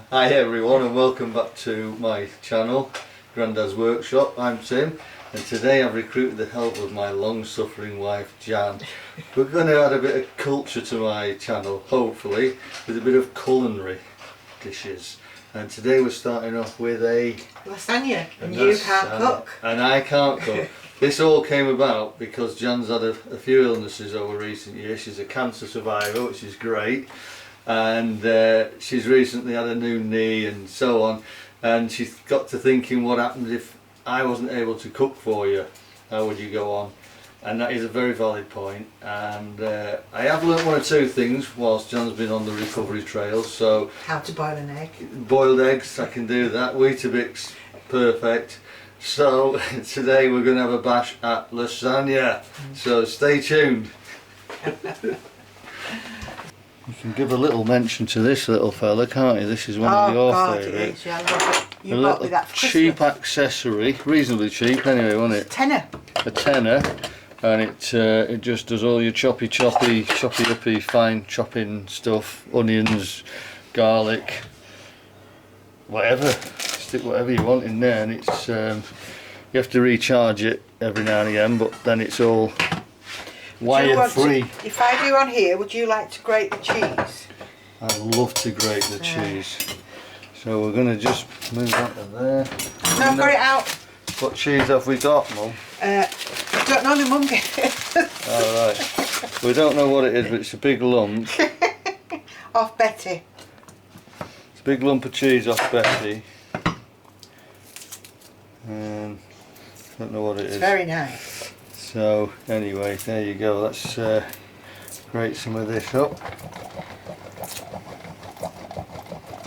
Hi everyone and welcome back to my channel, Grandad's Workshop. I'm Tim and today I've recruited the help of my long-suffering wife Jan. We're going to add a bit of culture to my channel, hopefully, with a bit of culinary dishes. And today we're starting off with a lasagna, and you can't cook. And I can't cook. This all came about because Jan's had a few illnesses over recent years. She's a cancer survivor, which is great. And she's recently had a new knee and so on, and she's got to thinking, what happens if I wasn't able to cook for you? How would you go on? And that is a very valid point, and I have learnt one or two things whilst John's been on the recovery trail. So how to boil an egg. Boiled eggs, I can do that. Weetabix, perfect. So today we're going to have a bash at lasagna, so stay tuned. You can give a little mention to this little fella, can't you? This is one of your favourites. Yeah, I love it. You a bought me little that for cheap Christmas. accessory, reasonably cheap anyway, wasn't it? Tenner. A tenner, and it just does all your choppy uppy fine chopping stuff, onions, garlic, whatever. Stick whatever you want in there, and it's you have to recharge it every now and again, but then it's all wire free. If I do on here, would you like to grate the cheese? I'd love to grate the cheese. So we're going to just move that to there. No, I've got it out. What cheese have we got, Mum? I don't know, my mum gave it. Alright. We don't know what it is, but it's a big lump. Off Betty. It's a big lump of cheese off Betty. And I don't know what it is. It's very nice. So anyway, there you go. Let's grate some of this up.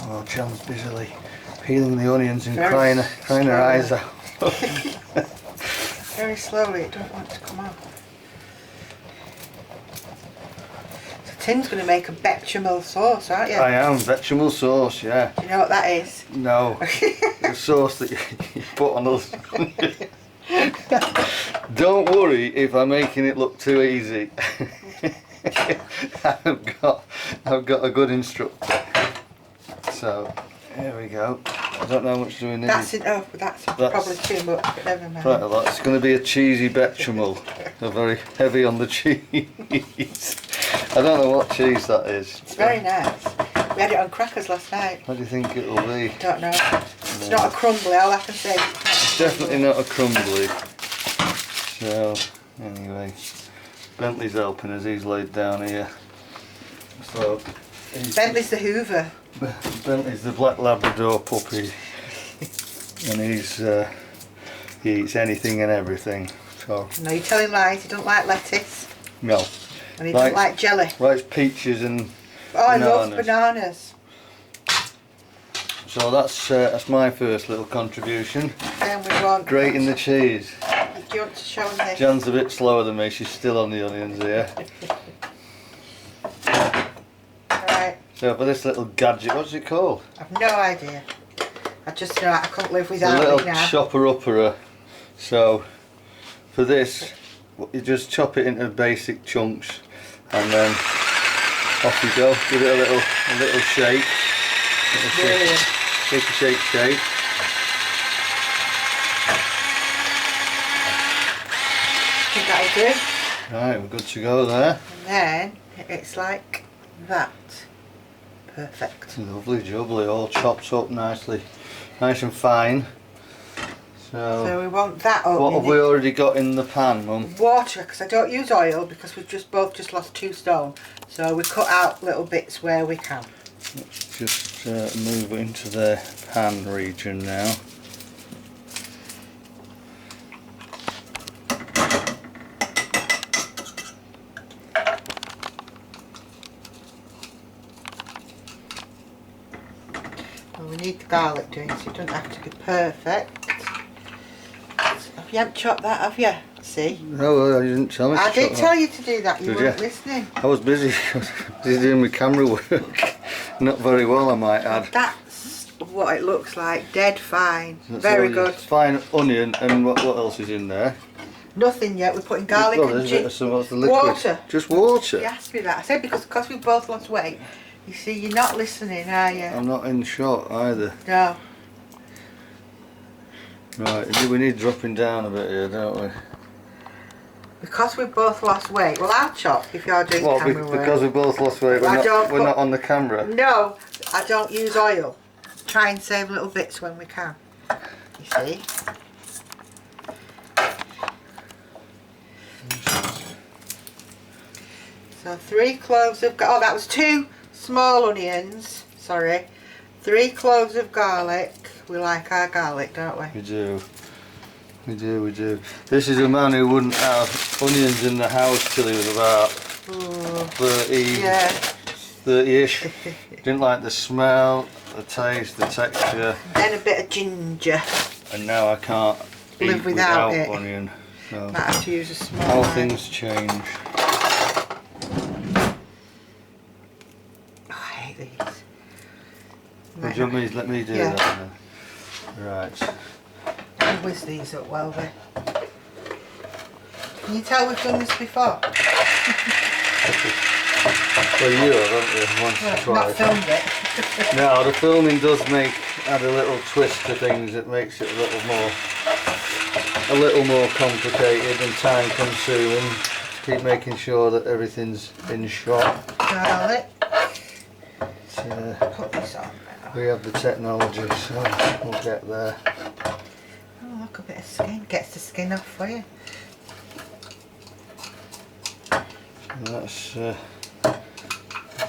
Oh, Jan's busily peeling the onions and crying her eyes out. Very slowly, it don't want to come out. So Tim's going to make a bechamel sauce, aren't you? I am, bechamel sauce, yeah. Do you know what that is? No, the sauce that you put on us. Don't worry if I'm making it look too easy. I've got a good instructor. So here we go. I don't know how much do we need. That's probably too much, but never mind. Right, well, it's going to be a cheesy bechamel. They're very heavy on the cheese. I don't know what cheese that is. It's very nice. We had it on crackers last night. What do you think it'll be? Don't know. It's not a crumbly, all I can say. It's definitely not a crumbly. So, anyway, Bentley's helping us, he's laid down here. So, Bentley's the Hoover. Bentley's the black Labrador puppy. And he eats anything and everything. So, No, you're telling lies, he don't like lettuce. No. And he don't like jelly. Likes peaches and Oh, I love bananas. So that's my first little contribution. Then we want grating the cheese. Do you want to show them this? Jan's a bit slower than me, she's still on the onions here. Right. So for this little gadget, what's it called? I've no idea. I just know I can't live A without little it now. chopper-upper. So for this, you just chop it into basic chunks and then off you go. Give it a little shake. Brilliant. Shake. I think that'll do. Right, we're good to go there. And then it's like that. Perfect. Lovely jubbly, all chopped up nicely, nice and fine. So we want that up. What have we already got in the pan, Mum? Water, because I don't use oil because we've both just lost 2 stone. So we cut out little bits where we can. Let's just move into the pan region now. Well, we need the garlic doing, so it doesn't have to be perfect. You haven't chopped that, have you? See? No, I didn't tell me. I did tell you to do that. You weren't listening. I was busy. I was busy doing my camera work. Not very well, I might add. That's what it looks like. Dead fine. That's Very good. Fine onion, and what else is in there? Nothing yet. We're putting garlic and What's the liquid? water. Just water? You asked me that. I said because we both lost weight, You see, you're not listening, are you? I'm not in shot either. No. Right, we need dropping down a bit here, don't we? Because we've both lost weight. Well, I'll chop if you're doing camera work. Because we both lost weight, we're not on the camera. No, I don't use oil. Try and save little bits when we can. You see? So 3 cloves of garlic. Oh, that was 2 small onions. Sorry. 3 cloves of garlic. We like our garlic, don't we? We do. We do, we do. This is a man who wouldn't have onions in the house till he was about 30-ish. Didn't like the smell, the taste, the texture. Then a bit of ginger. And now I can't live eat without without it. onion. So Might have to use a small how knife. things change. Oh, I hate these. Well, do you want me to let me do that then? Right. I'll whiz these up well then. Can you tell we've done this before? Well, you have, haven't you? Once or Not twice. filmed it. No, the filming does add a little twist to things. It makes it a little more complicated and time consuming. Keep making sure that everything's in shot. Garlic. But, Put this on now. we have the technology, so we'll get there. Oh, look, a bit of skin. Gets the skin off for you. And that's this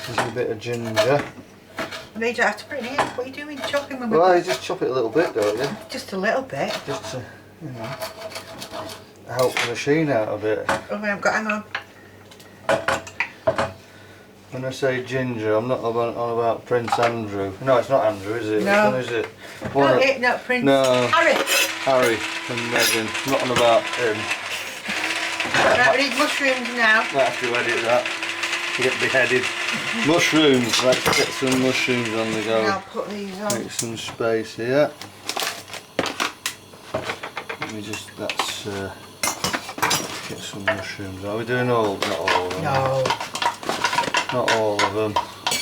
is a bit of ginger. No, you don't have to put it in. What are you doing? Chopping when Well, you just chop it a little bit, don't you? Just a little bit. Just to, help the machine out a bit. Oh, I haven't got, hang on. When I say ginger, I'm not on about Prince Andrew. No, it's not Andrew, is it? No. Which one is it? No, Prince. No. Harry. Harry and Meghan. Not on about him. Right, we need mushrooms now. I have to edit that. To get beheaded. Mushrooms. Let's get some mushrooms on the And go. I'll put these on. Make some space here. Let me just, get some mushrooms. Are we doing all? Not all of them. No, Not all of them.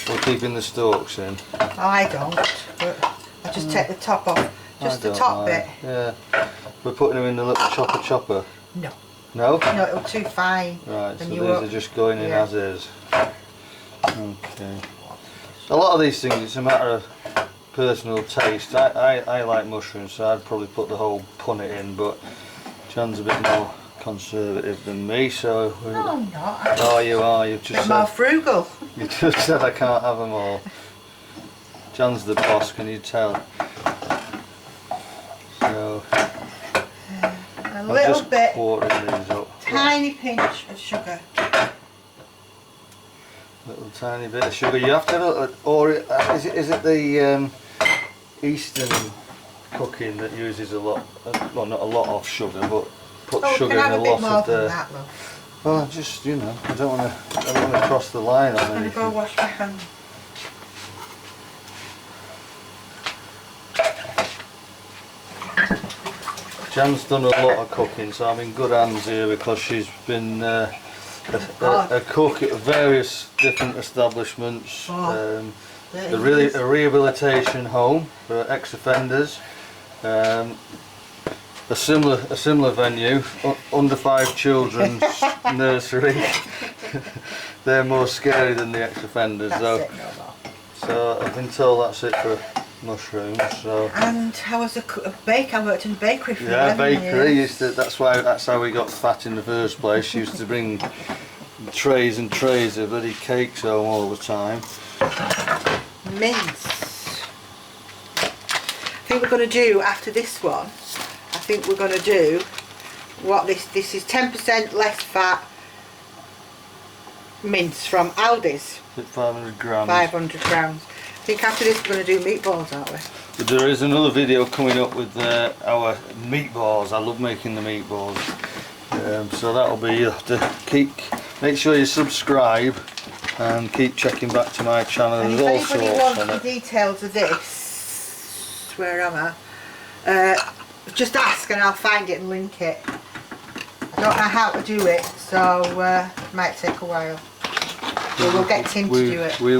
We're keeping the stalks in. I don't. But I just take the top off. Just I the don't top mind. bit. Yeah. We're putting them in the little chopper. No. No? No, it'll too fine. Right, so And these you are just going in yeah. as is. Okay. A lot of these things, it's a matter of personal taste. I like mushrooms, so I'd probably put the whole punnet in, but Jan's a bit more conservative than me, so... No, I'm not. Oh, you are. You've just Bit more said, frugal. you just said I can't have them all. Jan's the boss, can you tell? So... A I'm little just bit, quartering these up. tiny pinch of sugar. Little tiny bit of sugar. You have to have is it the Eastern cooking that uses a lot, well not a lot of sugar, but puts Oh, sugar we can in have a a bit lot more of than the... that, love. Well, just, I don't want to cross the line on I'm going to anything. go wash my hands. Jan's done a lot of cooking, so I'm in good hands here because she's been a cook at various different establishments. A rehabilitation home for ex-offenders. A similar venue, under 5 children's nursery. They're more scary than the ex-offenders though. That's it, no more. So I've been told that's it for mushrooms. So. And I was a baker. I worked in a bakery for 11 bakery years. that's how we got fat in the first place. She used to bring trays and trays of bloody cakes home all the time. Mince. I think we're going to do after this one. I think we're going to do what this is 10% less fat mince from Aldi's. 500 grams. 500 grams. I think after this we're going to do meatballs, aren't we? But there is another video coming up with our meatballs. I love making the meatballs. So that'll be, you have to make sure you subscribe and keep checking back to my channel. And There's all if anybody sorts wants on the it. details of this, where am I? Just ask and I'll find it and link it. I don't know how to do it, so it might take a while. we'll get Tim to do it. We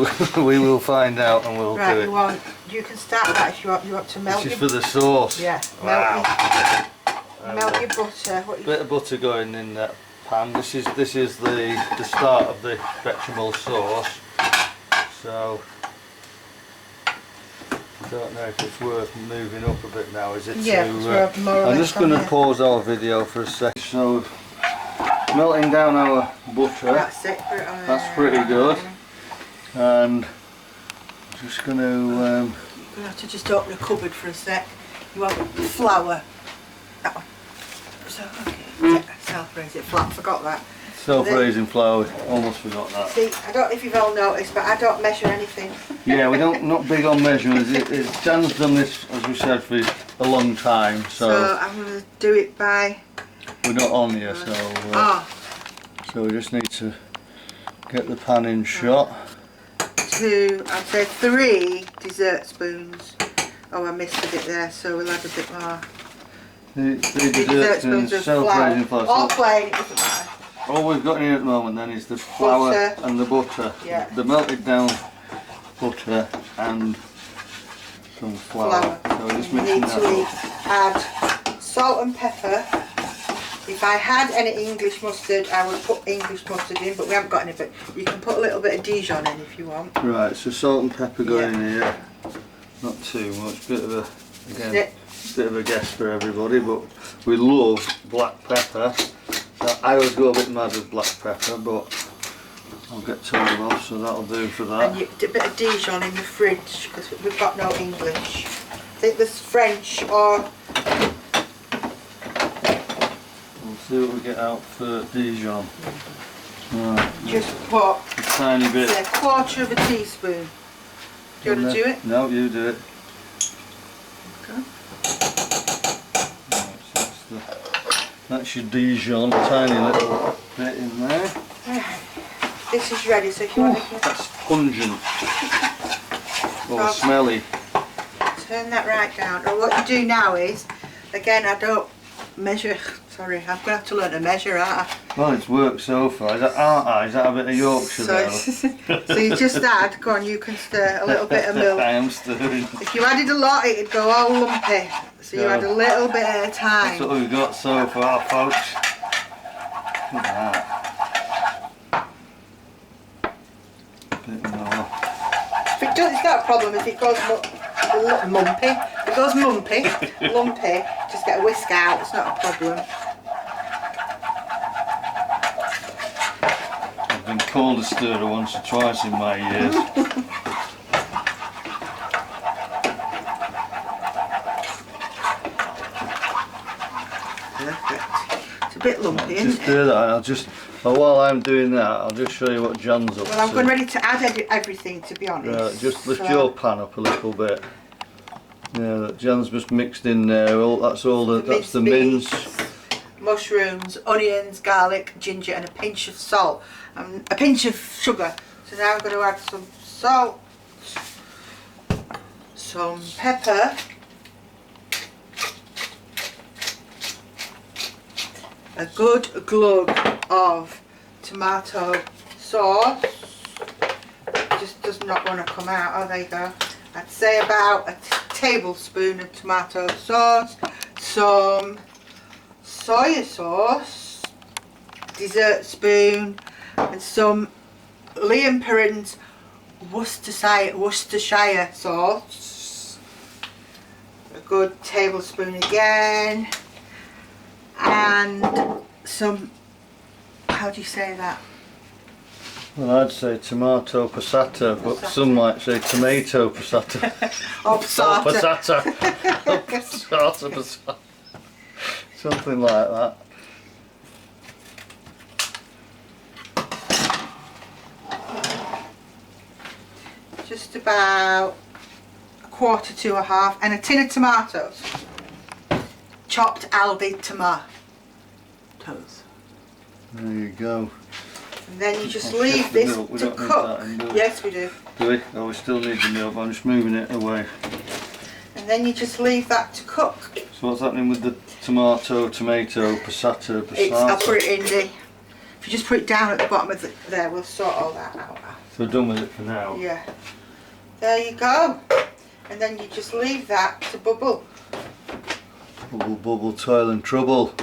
will find out and we'll Right, do it. you can start that if you want. You want to melt This is your... for the sauce. Yeah, Wow. melt your butter. Bit of butter going in that pan. This is the start of the bechamel sauce. So I don't know if it's worth moving up a bit now, is it? Yeah, it's more or I'm less just going to on pause our video for a sec. So melting down our butter. That's it. Put it on That's pretty good. And just going to You're going to have to just open the cupboard for a sec. You want flour. That one. So, okay. Self-raising flour. Forgot that. self-raising flour. Almost forgot that. See, I don't know if you've all noticed, but I don't measure anything. Yeah, we don't not big on measurements. Jan's done this, as we said, for a long time. So I'm going to do it by... We're not on here, so we just need to get the pan in shot. I'd say 3 dessert spoons. Oh, I missed a bit there, so we'll add a bit more. 3 dessert spoons of self-raising flour. All plain, it doesn't matter. All we've got in here at the moment then is the flour Butter. and the butter. Yeah. The melted down butter and some flour. So we're just You mixing need that to up. add salt and pepper. If I had any English mustard, I would put English mustard in, but we haven't got any. But you can put a little bit of Dijon in if you want. Right, so salt and pepper going in here. Not too much. Bit of a guess for everybody, but we love black pepper. So I always go a bit mad with black pepper, but I'll get told off, so that'll do for that. And a bit of Dijon in the fridge because we've got no English. I think there's French or. We'll see what we get out for Dijon. Right. Just put A tiny bit. a quarter of a teaspoon. Do you want to do it? No, you do it. Okay. Right, so that's your Dijon, tiny little bit in there. This is ready, so if you want to That's pungent. Or smelly. turn that right down. And what you do now is, again, I don't measure. Sorry, I'm going to have to learn to measure, aren't I? Well, it's worked so far. Is that a bit of Yorkshire there? So you just add, go on, you can stir a little bit of milk. I am stirring. If you added a lot, it'd go all lumpy. So you add a little bit at a That's time. what we've got so far, folks. Look at that. Bit more. If it does, it's not a problem if it goes lumpy. If it goes lumpy, just get a whisk out, it's not a problem. I've been called a stirrer once or twice in my years. It's a bit lumpy, Just isn't it? do that. While I'm doing that, I'll just show you what John's up to. Well, I'm going ready to add everything, to be honest. Right, just lift your pan up a little bit. Yeah, that John's just mixed in there. That's the mince. Mushrooms, onions, garlic, ginger, and a pinch of salt, and a pinch of sugar. So now I'm going to add some salt, some pepper, a good glug of tomato sauce. It just does not want to come out. Oh, there you go. I'd say about a tablespoon of tomato sauce, some soya sauce, dessert spoon, and some Liam Perrin's Worcestershire sauce. A good tablespoon again, and some, how do you say that? Well, I'd say tomato passata, but some might say tomato passata. Or passata. Passata. Something like that. Just about a quarter to a half, and a tin of tomatoes. Chopped Aldi tomatoes. There you go. And then you just I'll leave shift the this milk. We to don't need cook. that in, do we? Yes, we do. Do we? Oh, we still need the milk, but I'm just moving it away. And then you just leave that to cook. So what's happening with the tomato, passata? I'll put it in the. If you just put it down at the bottom of there, we'll sort all that out So we're done with it for now. Yeah. There you go. And then you just leave that to bubble. Bubble, bubble, toil and trouble.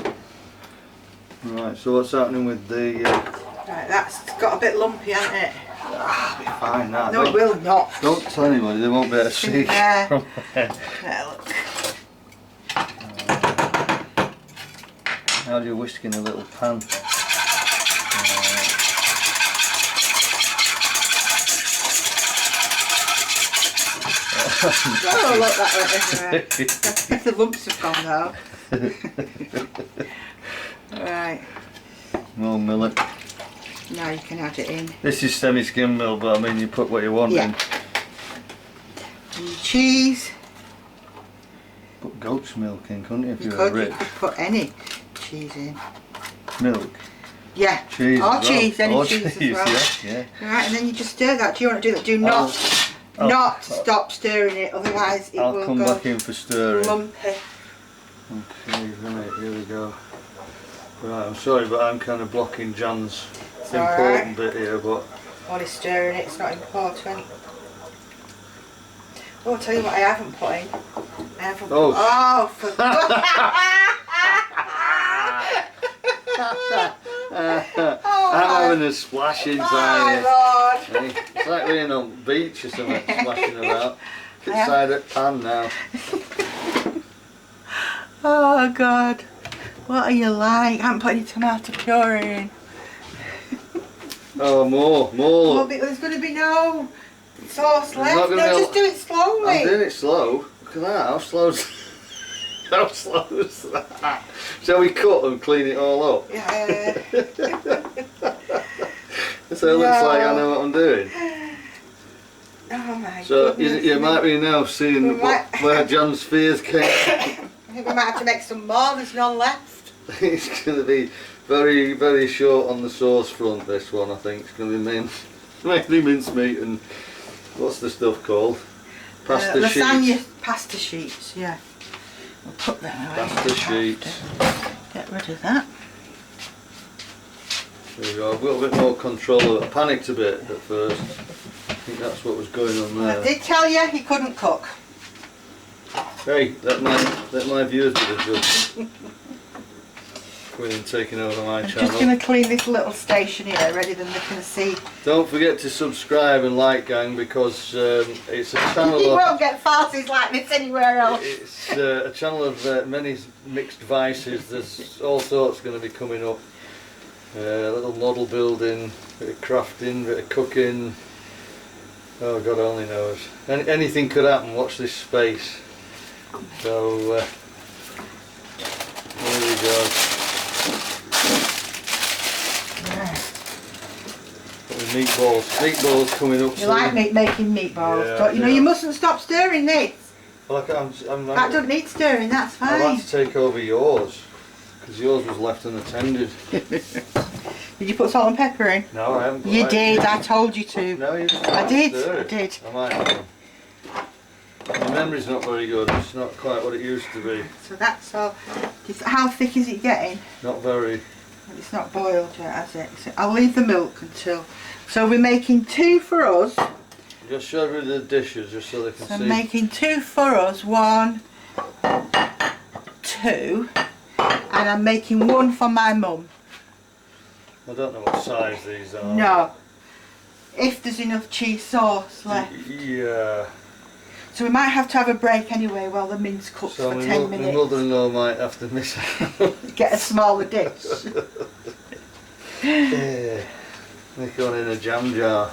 Right, so what's happening with the... Right, that's got a bit lumpy, hasn't it? It'll be fine now. No, it will not. Don't tell anybody, they won't be able to see. There. There, look. Now you're whisking a little pan. Oh, look, that went everywhere. The lumps have gone though. Right. More millet. Now you can add it in. This is semi-skim milk, but I mean you put what you want in. And cheese. Put goat's milk in, couldn't you, if You you were could rich? put any cheese in. Milk? Yeah. Cheese Or as cheese, well. any Or cheese as cheese, well. yeah. Right, and then you just stir that. Do you want to do that? Do not stop stirring it, otherwise it I'll will come go back in for stirring. lumpy. Okay, right, here we go. Right, I'm sorry, but I'm kind of blocking John's It's important alright. bit here, but... While he's stirring it, it's not important. Oh, I'll tell you what I haven't put in. I haven't Oh. Oh, for I'm having a splash my inside Lord. here. Hey, it's like being on the beach or something, splashing about. Inside that pan now. Oh, God. What are you like? I haven't put any tomato puree in. Oh, more. Oh, there's going to be no sauce not left. gonna No, be just do it slowly. I'm doing it slow. Look at that, how slow's how slow is that? Shall we cut and clean it all up? Yeah. So it looks like I know what I'm doing. Oh my So goodness. you might be now seeing We might- where John's fears came. I think we might have to make some more. There's none left. It's going to be very, very short on the sauce front, this one, I think. It's going to be mainly mincemeat and what's the stuff called? Pasta Lasagna sheets. pasta sheets, yeah. We'll put them away. Pasta sheets. Get rid of that. There we go. I've got a bit more control. I panicked a bit at first. I think that's what was going on I there. did tell you he couldn't cook. Hey, let my viewers be the judge. Going and taking over my I'm channel. just going to clean this little station here, ready then they can see. Don't forget to subscribe and like, gang, because it's a channel You of... won't get farces like this anywhere else. It's a channel of many mixed vices. There's all sorts going to be coming up. Little model building, bit of crafting, bit of cooking. Oh God only knows. Anything could happen. Watch this space. So here we go. Got the meatballs. Meatballs coming up You soon. like making meatballs, Yeah, don't you? No, yeah. you mustn't stop stirring this. Well, That doesn't need stirring, that's I'll fine. have to take over yours because yours was left unattended. Did you put salt and pepper in? No, I haven't. You did, I told you to. No, you I did, stir I it. did. I might have done. My memory's not very good. It's not quite what it used to be. So that's all. How thick is it getting? Not very. It's not boiled yet, has it? So I'll leave the milk until. So we're making 2 for us. Just show me the dishes just so they can So I'm see. making 2 for us. 1, 2, and I'm making 1 for my mum. I don't know what size these are. No. If there's enough cheese sauce left. Yeah. So we might have to have a break anyway while the mince cooks So for my 10 minutes. mother-in-law might have to miss out. Get a smaller dish. Yeah. Make one in a jam jar.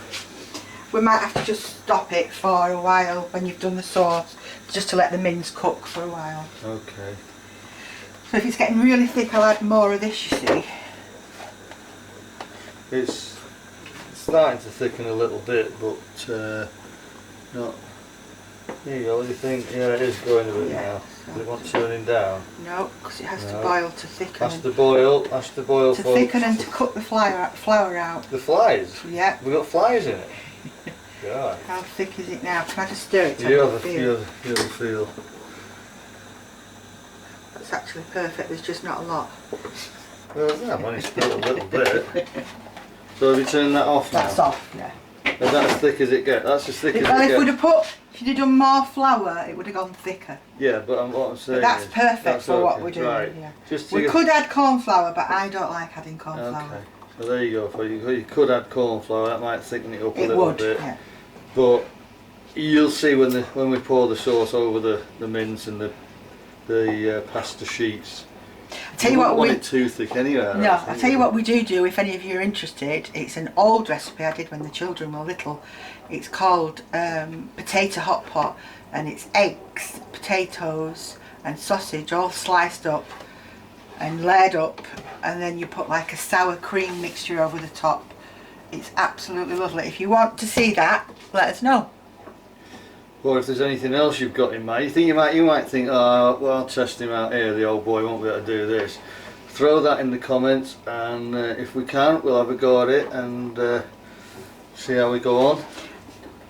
We might have to just stop it for a while when you've done the sauce, just to let the mince cook for a while. Okay. So if it's getting really thick, I'll add more of this, you see. It's starting to thicken a little bit, but not. There you go. What do you think? Yeah, it is going a bit Yeah, now. so- Does it want turning down? No, because it has to No. boil to thicken. Has to boil. Has to boil To for thicken and to cut the flour out. the flies. Yeah. We've got flies in it. God. How thick is it now? Can I just stir it to You have have a a feel? you have a feel. That's actually perfect, there's just not a lot. Well, yeah, I've only spilled a little bit. So have you turned that off now? That's off, yeah. Is that as thick as it gets? That's as thick as Well, it if gets. if you'd have done more flour, it would have gone thicker. Yeah, but what I'm saying But that's is, perfect for what okay, we're doing. Right. Yeah. Just to We get- could add corn flour, but I don't like adding corn flour. Okay. So there you go. For you could add corn flour. That might thicken it up a It little would. bit. Yeah. But you'll see when we pour the sauce over the mince and the pasta sheets. I tell you what, wouldn't want it too thick anyway. No, I'll tell you what we do if any of you are interested. It's an old recipe I did when the children were little. It's called potato hot pot, and it's eggs, potatoes and sausage all sliced up and layered up, and then you put like a sour cream mixture over the top. It's absolutely lovely. If you want to see that, let us know. Or if there's anything else you've got in mind, you might think, oh, well, I'll test him out here. The old boy won't be able to do this. Throw that in the comments, and if we can, we'll have a go at it and see how we go on.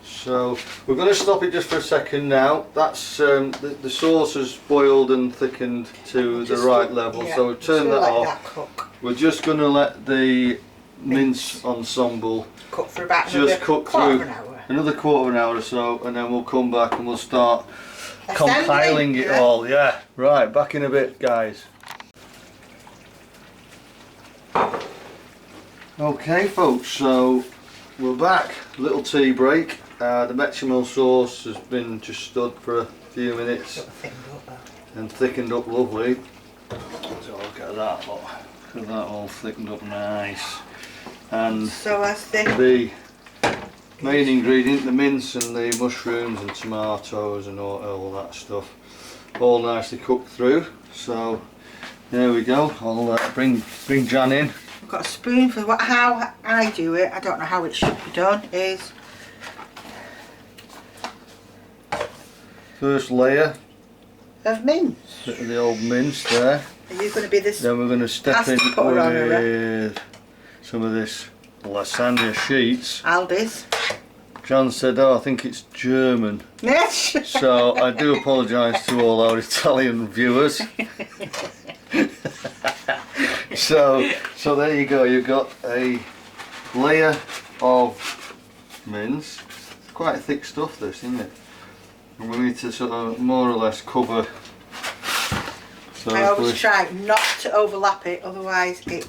So we're going to stop it just for a second now. That's the sauce has boiled and thickened to the right level, yeah, so we've turned that off. That cook. We're just going to let the mince ensemble Cook for about just cook quarter of through an hour. another quarter of an hour or so, and then we'll come back and we'll start Assembly, compiling it yeah. all. Yeah, right, back in a bit, guys. Okay folks, so we're back. Little tea break. The bechamel sauce has been just stood for a few minutes and thickened up lovely. So look at that, look at that, all thickened up nice. And So I think the main ingredient, the mince and the mushrooms and tomatoes and all that stuff, all nicely cooked through. So there we go. I'll bring Jan in. I've got a spoon for how I do it. I don't know how it should be done. Is First layer of mince. bit of the old mince there. Are you going to be this? Then we're going to step Pasta in putter on her, with some of this Lasagna Sheets. Aldi's. John said, oh, I think it's German. Yes. So I do apologise to all our Italian viewers. So there you go, you've got a layer of mince. It's quite thick stuff this, isn't it? And we need to sort of more or less cover. So I always try not to overlap it, otherwise it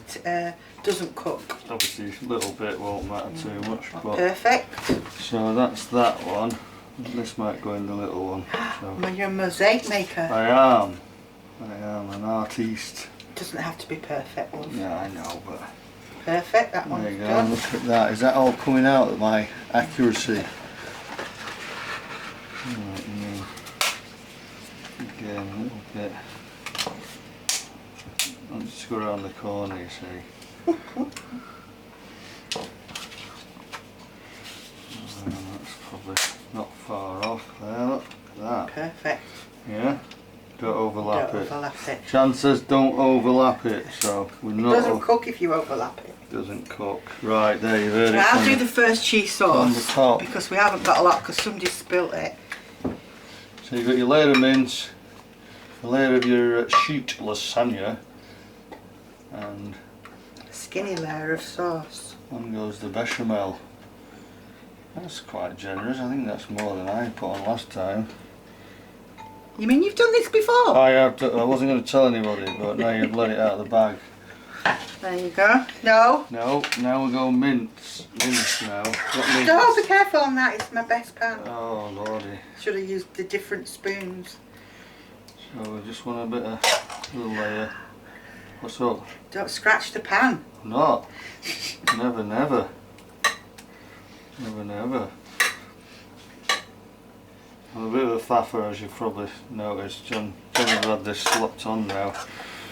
doesn't cook. obviously a little bit won't matter too much. But Perfect. so that's that one. This might go in the little one. So. When you're a mosaic maker, I am an artiste. it doesn't have to be perfect, love. Yeah, I know, but Perfect, that there one's you go. done. Look at that. Is that all coming out of my accuracy? Right, again, a little bit. I'll just go around the corner, you see. That's probably not far off there. Look at that. Perfect. Yeah. Don't overlap Don't it. overlap it. Chances don't overlap it, so we're It not. doesn't cook if you overlap it. Doesn't cook. Right, there you've heard it. I'll from do the- the first cheese on the sauce top. because we haven't got a lot because somebody spilt it. So you've got your layer of mince, a layer of your sheet lasagna, and A skinny layer of sauce. on goes the bechamel. That's quite generous. I think that's more than I put on last time. You mean you've done this before? I wasn't going to tell anybody, but now you've let it out of the bag. There you go. No. No, now we go mince. Mince now. What mince? No, be careful on that. It's my best pan. Oh lordy. Should have used the different spoons. So we just want a bit of little layer. What's up? Don't scratch the pan. Not. Never, never. Never, never. I'm a bit of a faffer, as you've probably noticed. John has had this slopped on now.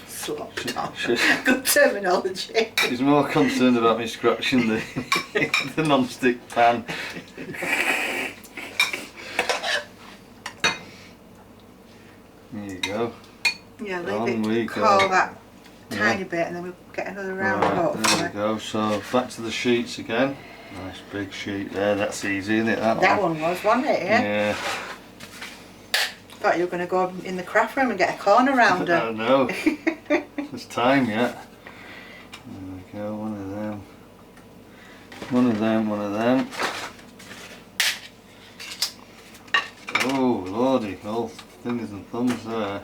Slopped on. She- Good terminology. She's more concerned about me scratching the the non-stick pan. There you go. Yeah, On leave we it go. cool that Yeah. tiny bit and then we'll get another round Right, hopefully. there we go. So back to the sheets again. Nice big sheet there. That's easy, isn't it? That one was, wasn't it? Yeah. Yeah. Thought you were going to go in the craft room and get a corner I rounder. don't know. There's time yet. There we go. One of them. One of them. One of them. lordy, all fingers and thumbs there.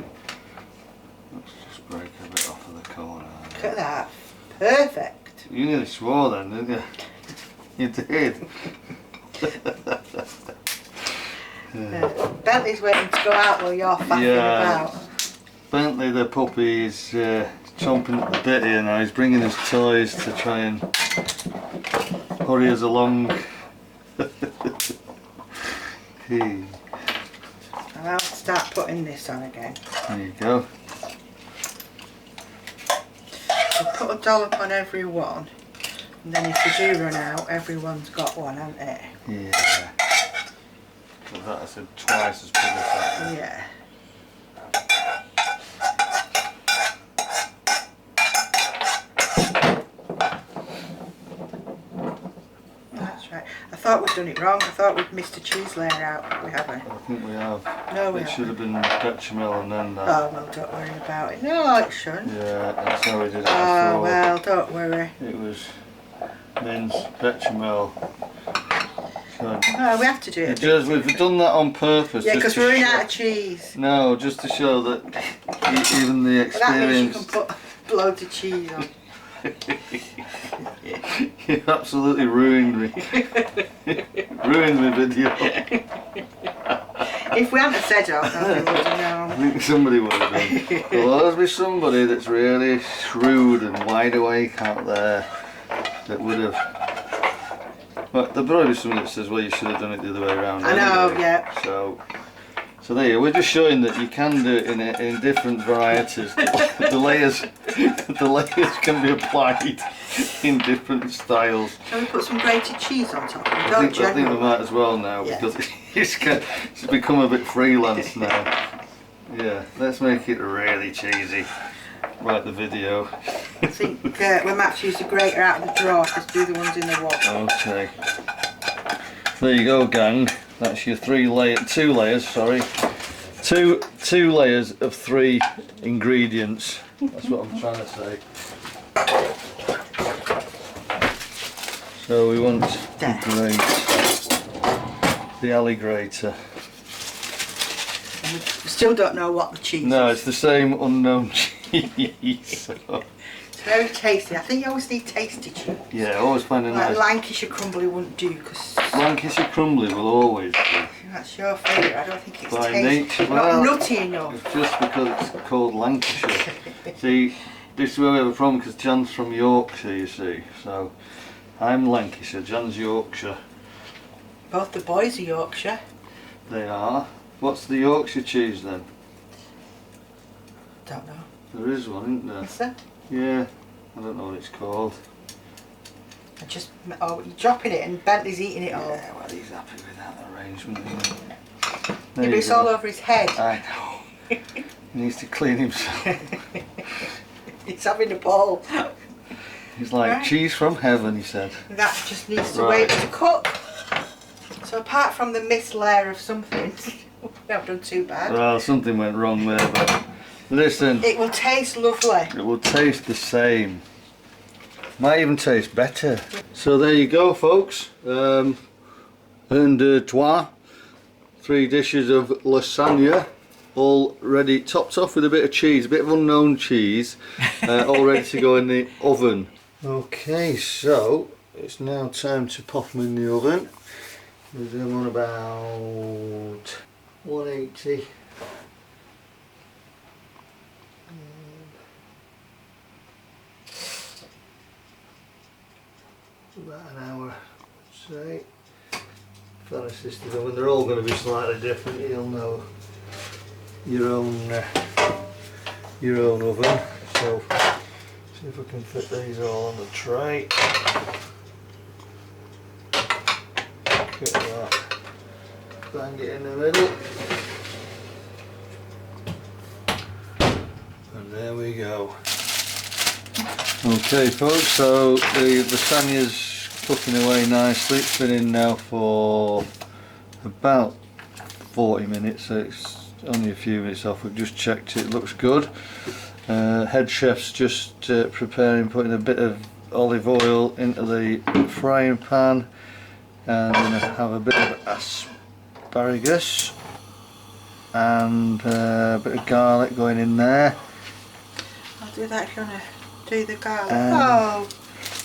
Let's just break a bit off of the corner. Look at that. Perfect. You nearly swore then, didn't you? You did. Bentley's waiting to go out while you're faffing about. Bentley the puppy is chomping at the bit here now. He's bringing his toys to try and hurry us along. I'll start putting this on again. There you go. We'll put a dollop on every one, and then if we do run out, everyone's got one, hasn't it? Yeah. So that I said twice as big as that. Yeah. That's right. I thought we'd done it wrong. I thought we'd missed a cheese layer out, but we haven't. I think we have. No, we It should have been bechamel and then that. Oh, well, don't worry about it. No, it shouldn't. Yeah, that's how we did it Oh, before. well, don't worry. It was mince, bechamel. So Oh, we have to do it. we've done that on purpose. Yeah, just because to we're running show- out of cheese. No, just to show that even the Well, that means you can experienced... put loads of cheese on. You absolutely ruined me. Ruined my video. If we hadn't said it, I think we would have I known. think somebody would have done. There'll always be somebody that's really shrewd and wide awake out there that would have... Well, there'll probably be somebody that says, well, you should have done it the other way around. I know, anyway. yeah. So there you go. We're just showing that you can do it in different varieties. The layers can be applied in different styles. Shall we put some grated cheese on top? I think we might as well now, Yeah. because it's become a bit freelance now. Yeah, let's make it really cheesy, like the video. I think we might have to use the grater out of the drawer because do the ones in the wok. Okay. There you go, gang. That's your two layers, sorry. Two layers of 3 ingredients. That's what I'm trying to say. So we want the grate, the alley grater. And we still don't know what the cheese No, is. it's the same unknown cheese. So, It's very tasty. I think you always need tasty cheese. yeah, always find a Like nice... Lancashire crumbly wouldn't do because Lancashire crumbly will always do. that's your favourite. I don't think it's By tasty. nature, Not well, nutty enough. It's just because it's called Lancashire. See, this is where we have a problem because John's from Yorkshire, you see. So, I'm Lancashire, John's Yorkshire. Both the boys are Yorkshire. They are. What's the Yorkshire cheese then? Don't know. There is one, isn't there? Is there? Yeah, I don't know what it's called. Oh, you're dropping it and Bentley's eating it all. Yeah, well, he's happy with that arrangement. Isn't he? Yeah, There but you it's go. all over his head. I know. He needs to clean himself. It's having a ball. He's like, Right. cheese from heaven, he said. That just needs to Right. wait to cook. So apart from the missed layer of something, we haven't done too bad. Well, something went wrong there, but listen, It will taste lovely. it will taste the same. Might even taste better. So there you go, folks. Un, deux, trois. 3 dishes of lasagna, all ready, topped off with a bit of cheese, a bit of unknown cheese, all ready to go in the oven. Okay, so it's now time to pop them in the oven. We'll do them on about 180. About an hour, I'd say. Fan assisted oven. They're all going to be slightly different. You'll know your own oven. So see if I can fit these all on the tray. Get that. Bang it in the middle. And there we go. Okay folks, so the lasagna's cooking away nicely. It's been in now for about 40 minutes, so it's only a few minutes off. We've just checked it, looks good. Head chef's just preparing, putting a bit of olive oil into the frying pan, and I'm going to have a bit of asparagus. and a bit of garlic going in there. I'll do that if you want to do the garlic.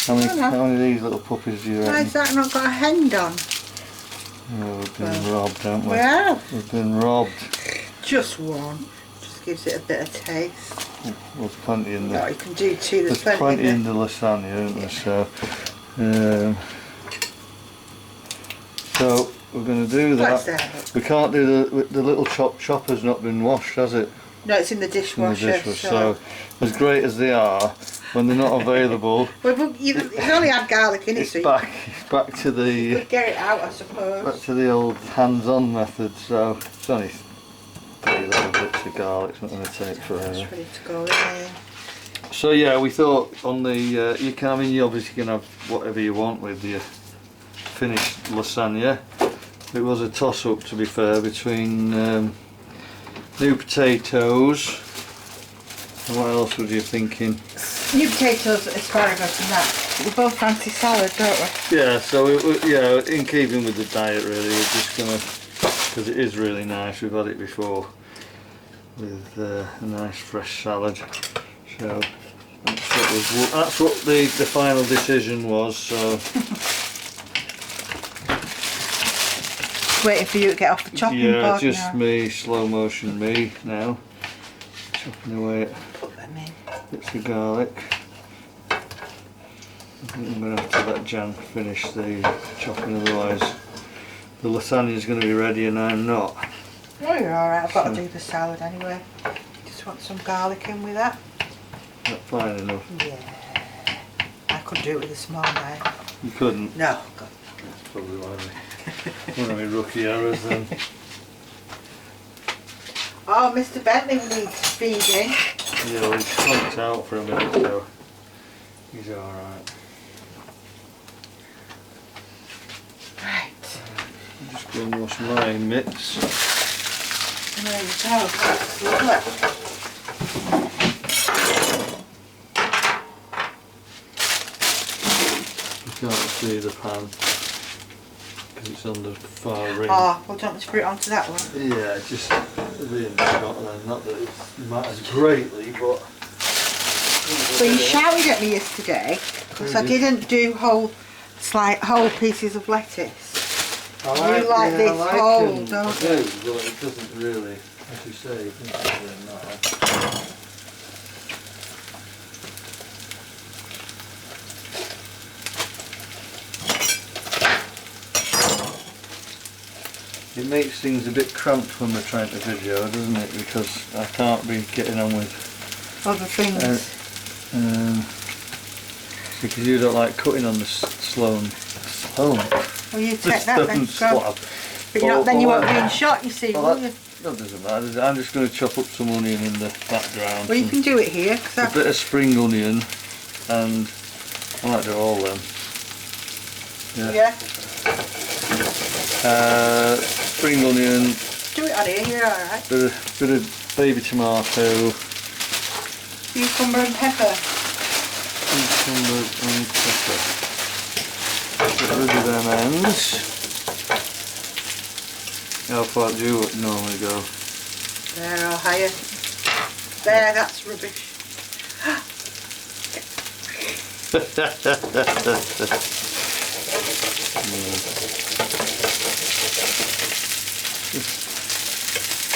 How many of these little puppies do you Why reckon? has that not got a hen on? Oh, we've been robbed, haven't we? We have. We've been robbed. Just one. Just gives it a bit of taste. There's plenty in No, there. you can do two. There's plenty in the lasagna, isn't there? So we're going to do that. We can't do the little chopper's not been washed, has it? No, it's in the dishwasher. So as great as they are, when they're not available, well, you've only had garlic in it, it's so back to you the could get it out, I suppose. back to the old hands-on method. So it's only 3 little bits of garlic. It's not going to take forever. It's ready to go in there. So yeah, we thought on the you obviously can have whatever you want with your finished lasagna. It was a toss-up, to be fair, between new potatoes and what else were you thinking? New potatoes, asparagus and that. We both fancy salad, don't we? Yeah, so yeah, in keeping with the diet really, we're just gonna, because it is really nice, we've had it before with a nice fresh salad. So that's what the final decision was. So waiting for you to get off the chopping board. yeah, just now. me, slow motion me now, chopping away at Put them in. bits of garlic. I think I'm going to have to let Jan finish the chopping, otherwise the lasagna is going to be ready and I'm not. Oh, you're alright, I've got to do the salad anyway. Just want some garlic in with that. Not fine enough. Yeah. I could do it with a small knife. You couldn't. No. God. That's probably one of my rookie errors then. Oh, Mr. Bentley needs feeding. Yeah, well, he's conked out for a minute, so he's alright. Right. I'm just going to wash my mitts. There you go. That's lovely. You can't see the pan because it's under far ring. Oh, well, do you want me to put it onto that one? Yeah, just the shot then. Not that it matters greatly, but. Well, you shouted at me yesterday because I didn't do whole pieces of lettuce. You like this whole, don't you? I do, but it doesn't really, as you say, it doesn't really matter. It makes things a bit cramped when we're trying to video, doesn't it? Because I can't be getting on with Other things. because you don't like cutting on the stone. Well, you take that then. Go. But then you won't be in shot, you see, will you? That doesn't matter. I'm just going to chop up some onion in the background. Well, you can do it here. A bit of spring onion, and I might do all them. Yeah. Spring onion. Do it on here, you're alright. Bit of baby tomato. Cucumber and pepper. Cucumber and pepper. Get rid of them ends. How far do you normally go? There, or higher. There, that's rubbish.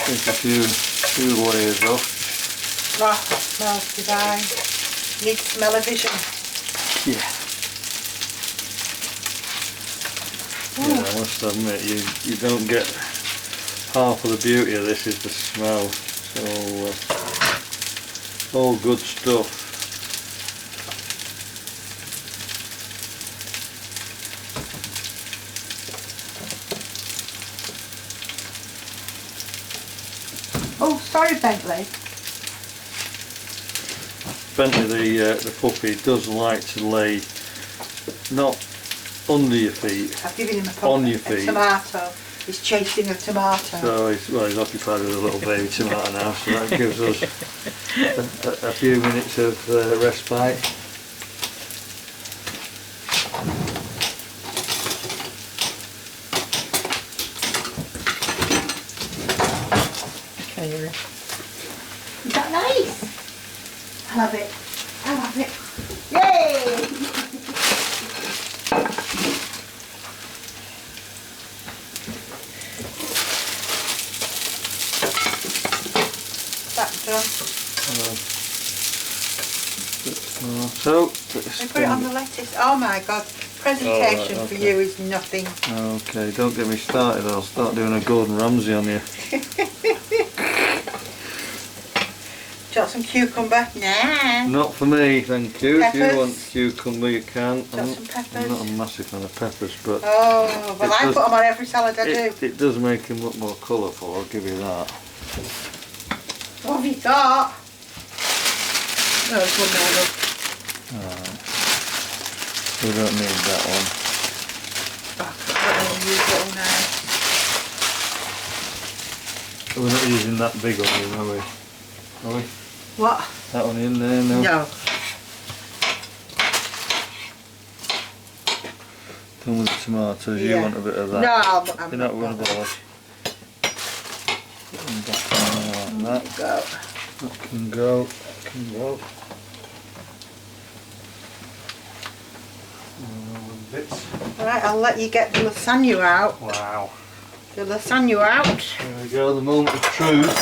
Take a few layers off. Oh, that smells divine. Need smell-o-vision. Yeah. Yeah, I must admit, you don't get half of the beauty of this is the smell. So all good stuff. Oh, sorry, Bentley. Bentley, the puppy, does like to lay not under your feet, I've given him on your a feet. tomato. He's chasing a tomato. So he's occupied with a little baby tomato now, so that gives us a few minutes of respite. Is that nice? I love it. I love it. Yay! That's done. So, I put it on the lettuce. Oh my god, presentation for you is nothing. Okay, don't get me started. I'll start doing a Gordon Ramsay on you. Got some cucumber? Nah. Not for me, thank you. Peppers. If you want cucumber, you can. Got some peppers. I'm not a massive fan of peppers, but Oh, well I put them on every salad I do. it does make them look more colourful, I'll give you that. What have you got? No, it's one there, look. Alright. We don't need that one. I'll use little knife. We're not using that big onion, are we? Are we? What? That one in there, no? No. Done with the tomatoes, you Yeah. want a bit of that? No, You're not going to bother. Put them back in there like that. Go. That can go, that can go. Bits. Alright, I'll let you get the lasagna out. Wow. The lasagna out. There we go, the moment of truth.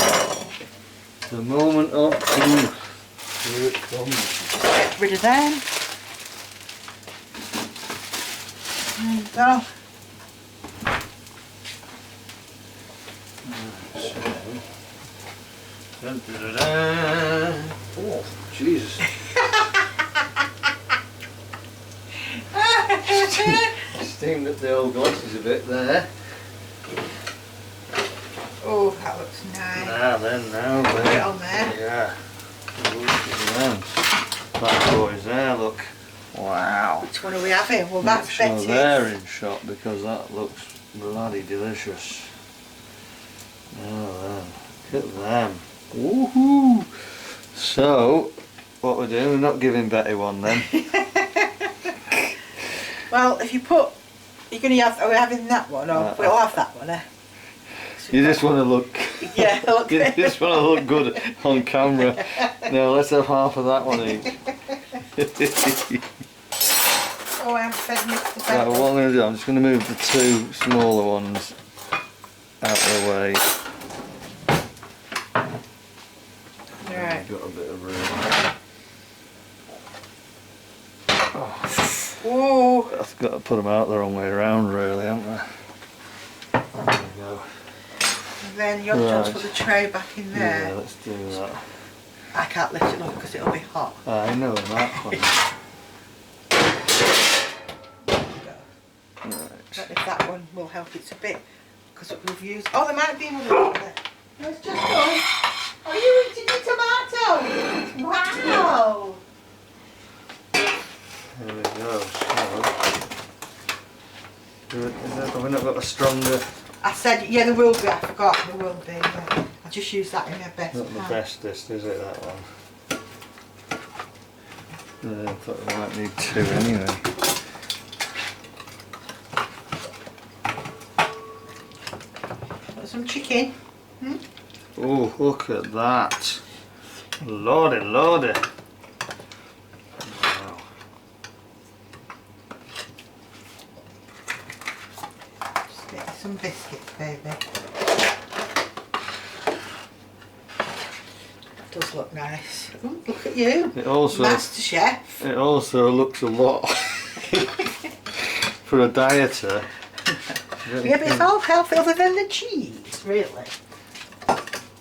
The moment of truth. Here it comes. Just get rid of them. There you go. Oh, Jesus. Steamed up the old glasses a bit there. Oh, that looks nice. Now then. Put it on there. Yeah. Look at them. That boy's there, look. Wow. Which one are we having? Well, that's Make sure Betty's. they're in shot because that looks bloody delicious. Now then, look at them. Woohoo! So, what we're doing, we're not giving Betty one then. Well, if you put, you're going to have, are we having that one? Or we'll have that one, eh? You just want to look. Yeah, look. You just want to look good on camera. No, let's have half of that one each. Oh, I haven't fed mixed the Right, pepper. what I'm going to do, I'm just going to move the two smaller ones out of the way. Right. Got a bit of room. Whoa. I've got to put them out the wrong way around, really, haven't I? There we go. And then you'll just put the tray back in there. Yeah, let's do that. I can't lift it up because it'll be hot. I know that one. I don't know if that one will help. It's a bit, because we've used, oh, there might be another one there. No, it's just done. Are you eating your tomato? Wow. There we go. So, have we not got a stronger? I said, yeah, there will be. I forgot. There will be. Yeah. I just used that in my best Not the pan. bestest, is it, that one? I thought we might need two anyway. Got some chicken. Oh, look at that. Lordy, lordy. Wow. Just get some biscuits, baby. Does look nice. Ooh, look at you. It also Master chef. It also looks a lot for a dieter. Yeah, but it's all healthy other than the cheese, really.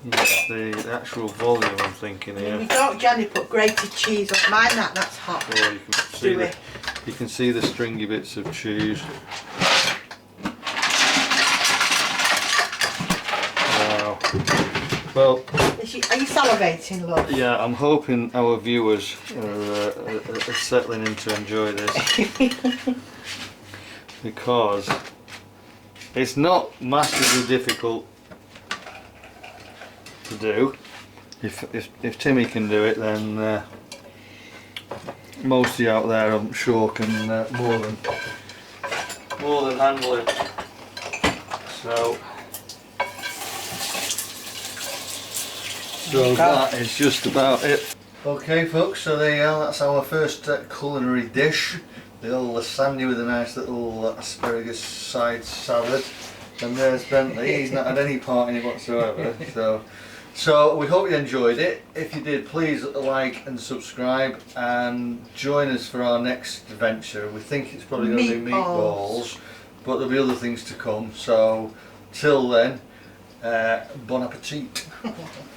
Yeah, the actual volume I'm thinking We here. don't generally put grated cheese on mine. That's hot. Oh, you can see Do the it. you can see the stringy bits of cheese. Wow. Well, Are you salivating, love? yeah, I'm hoping our viewers are settling in to enjoy this because it's not massively difficult to do. If Timmy can do it, then most of you out there, I'm sure, can more than handle it. So So that is just about it. Okay folks, so there you are, that's our first culinary dish. The old lasagna with a nice little asparagus side salad. And there's Bentley, he's not had any part in it whatsoever. So we hope you enjoyed it. If you did, please like and subscribe and join us for our next venture. We think it's probably going to be meatballs, but there'll be other things to come. So till then, bon appetit.